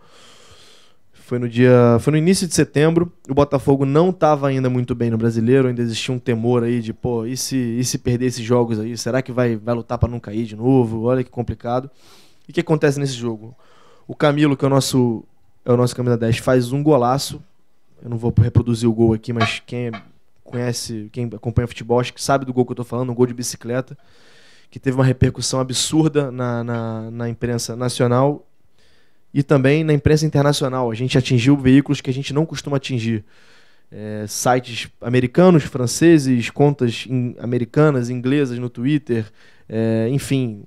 Foi no início de setembro. O Botafogo não estava ainda muito bem no Brasileiro, ainda existia um temor aí de, e se perder esses jogos aí, será que vai lutar para não cair de novo? Olha que complicado. E o que acontece nesse jogo? O Camilo, que é o nosso camisa 10, faz um golaço. Eu não vou reproduzir o gol aqui, mas quem acompanha futebol, acho que sabe do gol que eu estou falando, um gol de bicicleta, que teve uma repercussão absurda na imprensa nacional e também na imprensa internacional. A gente atingiu veículos que a gente não costuma atingir. Sites americanos, franceses, contas americanas, inglesas no Twitter. Enfim,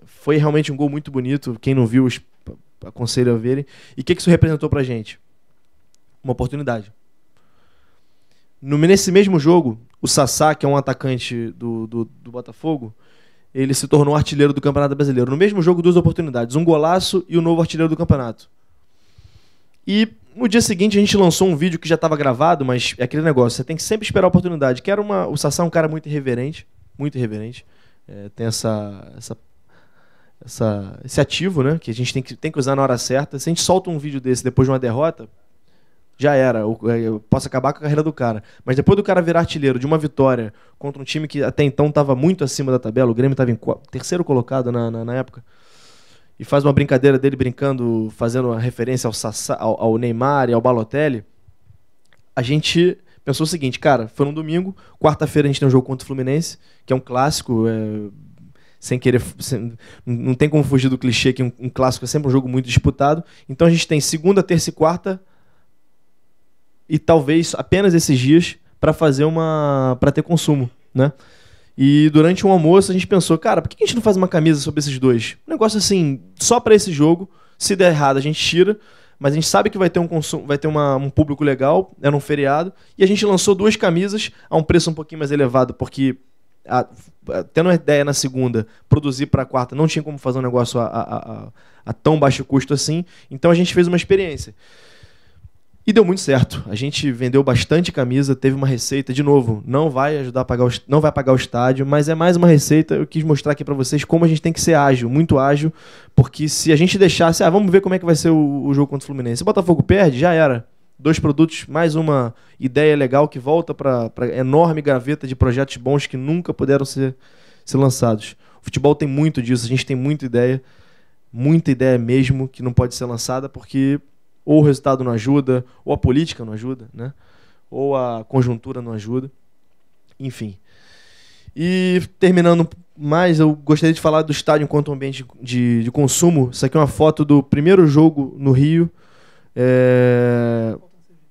foi realmente um gol muito bonito. Quem não viu, aconselho a verem. E o que isso representou pra gente? Uma oportunidade. Nesse mesmo jogo, o Sassá, que é um atacante do Botafogo, ele se tornou artilheiro do Campeonato Brasileiro. No mesmo jogo, 2 oportunidades. Um golaço e o novo artilheiro do campeonato. E no dia seguinte a gente lançou um vídeo que já estava gravado, mas é aquele negócio, você tem que sempre esperar a oportunidade. O Sassá é um cara muito irreverente. Muito irreverente. Tem esse ativo, né, que a gente tem que usar na hora certa. Se a gente solta um vídeo desse depois de uma derrota, já era, eu posso acabar com a carreira do cara. Mas depois do cara virar artilheiro de uma vitória contra um time que até então estava muito acima da tabela, o Grêmio estava em terceiro colocado na época, e faz uma brincadeira dele fazendo uma referência ao Neymar e ao Balotelli, a gente pensou o seguinte, cara, foi num domingo, quarta-feira a gente tem um jogo contra o Fluminense, que é um clássico, sem querer, não tem como fugir do clichê que um clássico é sempre um jogo muito disputado. Então a gente tem segunda, terça e quarta, e talvez apenas esses dias para ter consumo, né? E durante um almoço a gente pensou, cara, por que a gente não faz uma camisa sobre esses dois? Um negócio assim, só para esse jogo. Se der errado a gente tira, mas a gente sabe que vai ter um consumo, vai ter um público legal, era um feriado, e a gente lançou 2 camisas a um preço um pouquinho mais elevado, porque tendo uma ideia na segunda, produzir para a quarta, não tinha como fazer um negócio a tão baixo custo assim. Então a gente fez uma experiência. E deu muito certo. A gente vendeu bastante camisa, teve uma receita. De novo, não vai não vai pagar o estádio, mas é mais uma receita. Eu quis mostrar aqui para vocês como a gente tem que ser ágil, muito ágil, porque se a gente deixasse, vamos ver como é que vai ser o jogo contra o Fluminense. Se o Botafogo perde, já era. 2 produtos, mais uma ideia legal que volta para a enorme gaveta de projetos bons que nunca puderam ser lançados. O futebol tem muito disso, a gente tem muita ideia mesmo que não pode ser lançada porque ou o resultado não ajuda, ou a política não ajuda, né? Ou a conjuntura não ajuda. Enfim. E terminando mais, eu gostaria de falar do estádio enquanto ambiente de consumo. Isso aqui é uma foto do primeiro jogo no Rio,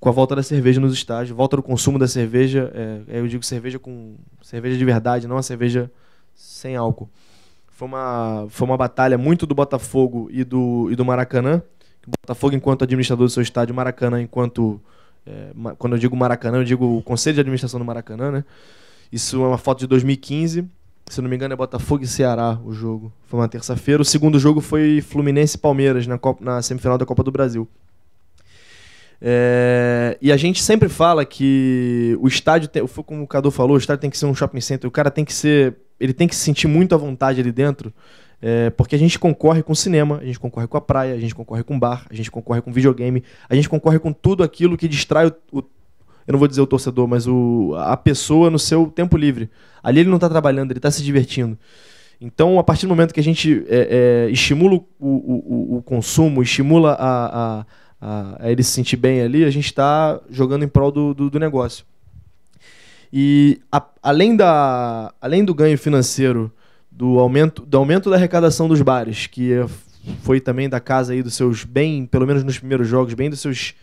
com a volta da cerveja nos estádios, volta do consumo da cerveja. Eu digo cerveja de verdade, não a cerveja sem álcool. Foi uma batalha muito do Botafogo e do Maracanã. O Botafogo enquanto administrador do seu estádio, Maracanã enquanto... quando eu digo Maracanã, eu digo o Conselho de Administração do Maracanã, né? Isso é uma foto de 2015. Se não me engano é Botafogo e Ceará o jogo. Foi uma terça-feira. O segundo jogo foi Fluminense e Palmeiras na semifinal da Copa do Brasil. E a gente sempre fala que o estádio, como o Cadu falou, o estádio tem que ser um shopping center, o cara tem que se sentir muito à vontade ali dentro, porque a gente concorre com o cinema, a gente concorre com a praia, a gente concorre com o bar, a gente concorre com videogame, a gente concorre com tudo aquilo que distrai eu não vou dizer o torcedor, mas a pessoa no seu tempo livre. Ali ele não está trabalhando, ele está se divertindo. Então, a partir do momento que a gente estimula o consumo, estimula a ele se sentir bem ali, a gente está jogando em prol do negócio. E além do ganho financeiro, do aumento da arrecadação dos bares, que foi também da casa aí dos seus pelo menos nos primeiros jogos, bem dos seus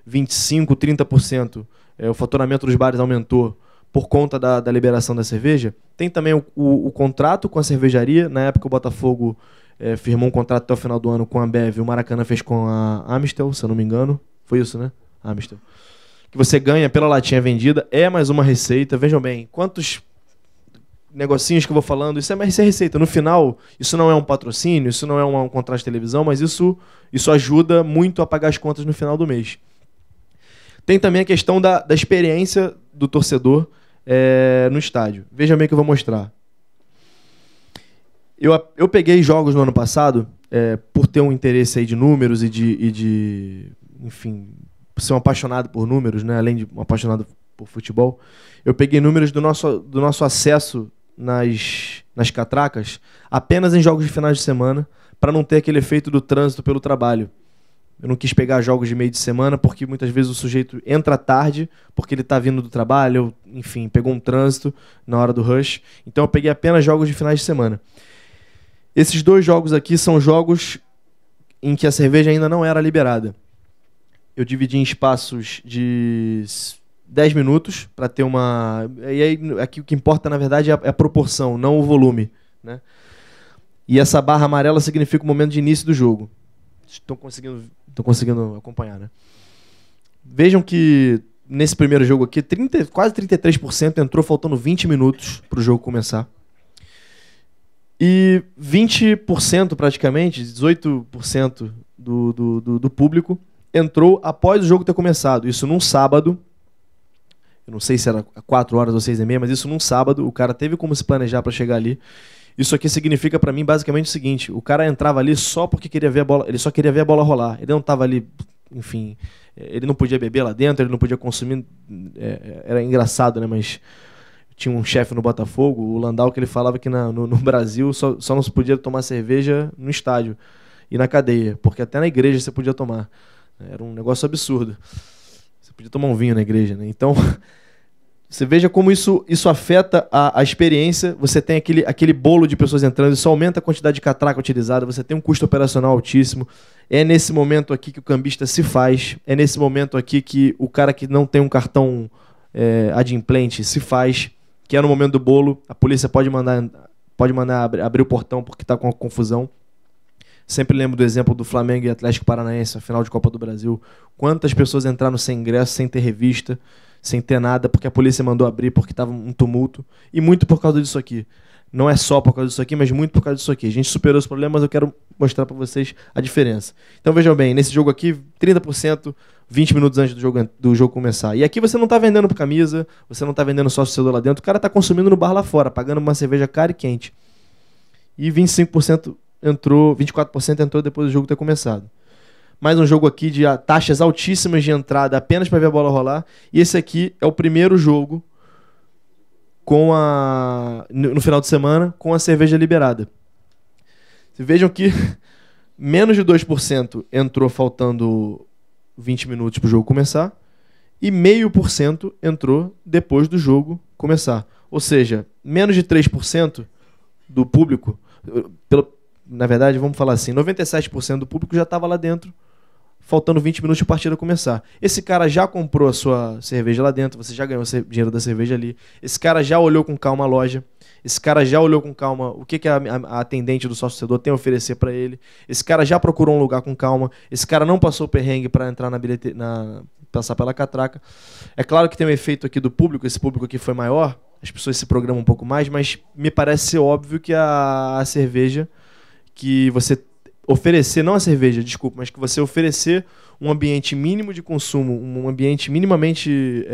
25%, 30%, o faturamento dos bares aumentou por conta da liberação da cerveja. Tem também o contrato com a cervejaria. Na época o Botafogo firmou um contrato até o final do ano com a Ambev, o Maracanã fez com a Amistel, se eu não me engano. Foi isso, né? Amistel. Que você ganha pela latinha vendida, é mais uma receita. Vejam bem, quantos negocinhos que eu vou falando, isso é receita. No final, isso não é um patrocínio, isso não é um contrato de televisão, mas isso ajuda muito a pagar as contas no final do mês. Tem também a questão da experiência do torcedor no estádio. Vejam bem que eu vou mostrar. Eu peguei jogos no ano passado, por ter um interesse aí de números e de enfim, ser um apaixonado por números, né? Além de um apaixonado por futebol. Eu peguei números do nosso acesso nas catracas apenas em jogos de finais de semana, para não ter aquele efeito do trânsito pelo trabalho. Eu não quis pegar jogos de meio de semana, porque muitas vezes o sujeito entra tarde, porque ele está vindo do trabalho, enfim, pegou um trânsito na hora do rush. Então eu peguei apenas jogos de finais de semana. Esses 2 jogos aqui são jogos em que a cerveja ainda não era liberada. Eu dividi em espaços de 10 minutos, para ter uma... E aí, aqui o que importa, na verdade, é a proporção, não o volume, né? E essa barra amarela significa o momento de início do jogo. Estão conseguindo acompanhar, né? Vejam que nesse primeiro jogo aqui, quase 33% entrou faltando 20 minutos para o jogo começar. E 20% praticamente, 18% do público entrou após o jogo ter começado. Isso num sábado. Eu não sei se era 4 horas ou 6h30, mas isso num sábado. O cara teve como se planejar para chegar ali. Isso aqui significa para mim basicamente o seguinte: o cara entrava ali só porque queria ver a bola, ele só queria ver a bola rolar. Ele não estava ali, enfim, ele não podia beber lá dentro, ele não podia consumir. Era engraçado, né? Mas tinha um chefe no Botafogo, o Landau, que ele falava que no Brasil só não se podia tomar cerveja no estádio e na cadeia, porque até na igreja você podia tomar. Era um negócio absurdo. Você podia tomar um vinho na igreja, né? Então, você veja como isso afeta a experiência. Você tem aquele bolo de pessoas entrando, isso aumenta a quantidade de catraca utilizada, você tem um custo operacional altíssimo. É nesse momento aqui que o cambista se faz, é nesse momento aqui que o cara que não tem um cartão adimplente se faz, que é no momento do bolo. A polícia pode mandar abrir o portão porque está com confusão. Sempre lembro do exemplo do Flamengo e Atlético Paranaense, a final de Copa do Brasil. Quantas pessoas entraram sem ingresso, sem ter revista, sem ter nada, porque a polícia mandou abrir, porque estava um tumulto. E muito por causa disso aqui. Não é só por causa disso aqui, mas muito por causa disso aqui. A gente superou os problemas, mas eu quero mostrar para vocês a diferença. Então vejam bem, nesse jogo aqui, 30%, 20 minutos antes do jogo começar. E aqui você não está vendendo por camisa, você não está vendendo sócio torcedor lá dentro, o cara está consumindo no bar lá fora, pagando uma cerveja cara e quente. E 25% entrou, 24% entrou depois do jogo ter começado. Mais um jogo aqui de taxas altíssimas de entrada apenas para ver a bola rolar. E esse aqui é o primeiro jogo no final de semana com a cerveja liberada. Vocês vejam que menos de 2% entrou faltando 20 minutos para o jogo começar e 0,5% entrou depois do jogo começar. Ou seja, menos de 3% do público, na verdade, vamos falar assim, 97% do público já estava lá dentro, faltando 20 minutos de partida começar. Esse cara já comprou a sua cerveja lá dentro, você já ganhou dinheiro da cerveja ali. Esse cara já olhou com calma a loja. Esse cara já olhou com calma o que a atendente do sócio-torcedor tem a oferecer para ele. Esse cara já procurou um lugar com calma. Esse cara não passou o perrengue para entrar passar pela catraca. É claro que tem um efeito aqui do público. Esse público aqui foi maior. As pessoas se programam um pouco mais, mas me parece ser óbvio que a cerveja que você oferecer, não a cerveja, desculpa, mas que você oferecer um ambiente mínimo de consumo, um ambiente minimamente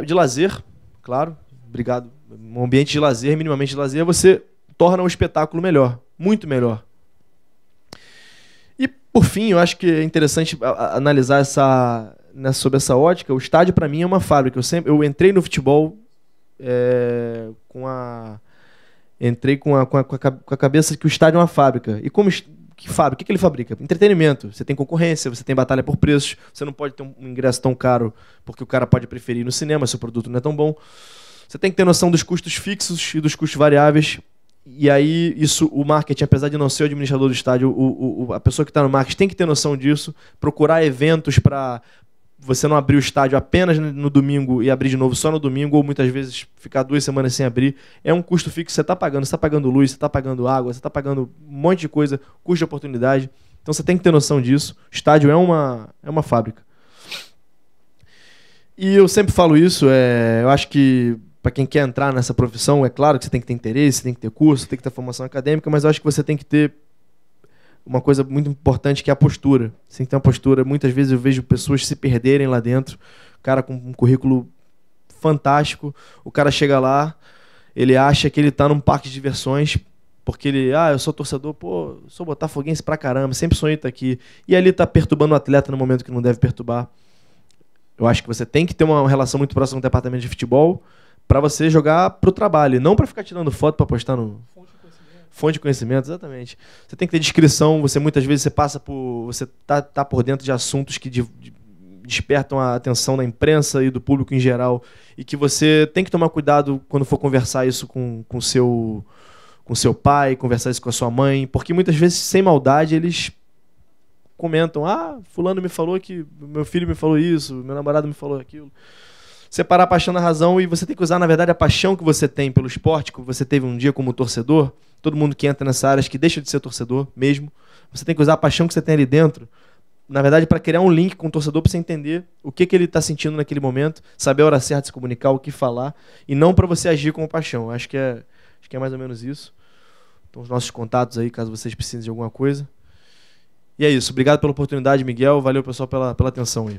de lazer, claro, obrigado, um ambiente de lazer, minimamente de lazer, você torna o espetáculo melhor, muito melhor. E, por fim, eu acho que é interessante analisar sobre essa ótica. O estádio, para mim, é uma fábrica. Eu entrei no futebol entrei com a cabeça que o estádio é uma fábrica. E como que fábrica? O que ele fabrica? Entretenimento. Você tem concorrência, você tem batalha por preços, você não pode ter um ingresso tão caro porque o cara pode preferir ir no cinema se o produto não é tão bom. Você tem que ter noção dos custos fixos e dos custos variáveis. E aí, o marketing, apesar de não ser o administrador do estádio, a pessoa que está no marketing tem que ter noção disso, procurar eventos para você não abrir o estádio apenas no domingo e abrir de novo só no domingo, ou muitas vezes ficar 2 semanas sem abrir. É um custo fixo, você está pagando luz, você está pagando água, você está pagando um monte de coisa, custo de oportunidade. Então você tem que ter noção disso. O estádio é uma fábrica. E eu sempre falo isso, eu acho que para quem quer entrar nessa profissão, é claro que você tem que ter interesse, tem que ter curso, tem que ter formação acadêmica, mas eu acho que você tem que ter uma coisa muito importante, que é a postura. Você tem que ter uma postura. Muitas vezes eu vejo pessoas se perderem lá dentro, o cara com um currículo fantástico, o cara chega lá, ele acha que ele está num parque de diversões, porque eu sou torcedor, sou botafoguense pra caramba, sempre sonhei estar aqui, e ali está perturbando o atleta no momento que não deve perturbar. Eu acho que você tem que ter uma relação muito próxima com o departamento de futebol, para você jogar pro trabalho, não para ficar tirando foto para postar no fonte de conhecimento, exatamente. Você tem que ter discrição, você muitas vezes você tá por dentro de assuntos que despertam a atenção da imprensa e do público em geral, e que você tem que tomar cuidado quando for conversar isso com seu pai, conversar isso com a sua mãe, porque muitas vezes, sem maldade, eles comentam: fulano me falou que meu filho me falou isso, meu namorado me falou aquilo. Separar a paixão da razão, e você tem que usar, na verdade, a paixão que você tem pelo esporte, que você teve um dia como torcedor. Todo mundo que entra nessa área, acho que deixa de ser torcedor mesmo. Você tem que usar a paixão que você tem ali dentro, na verdade, para criar um link com o torcedor, para você entender o que ele está sentindo naquele momento, saber a hora certa de se comunicar, o que falar, e não para você agir com paixão. Acho que é mais ou menos isso. Então, os nossos contatos aí, caso vocês precisem de alguma coisa. E é isso. Obrigado pela oportunidade, Miguel. Valeu, pessoal, pela atenção aí.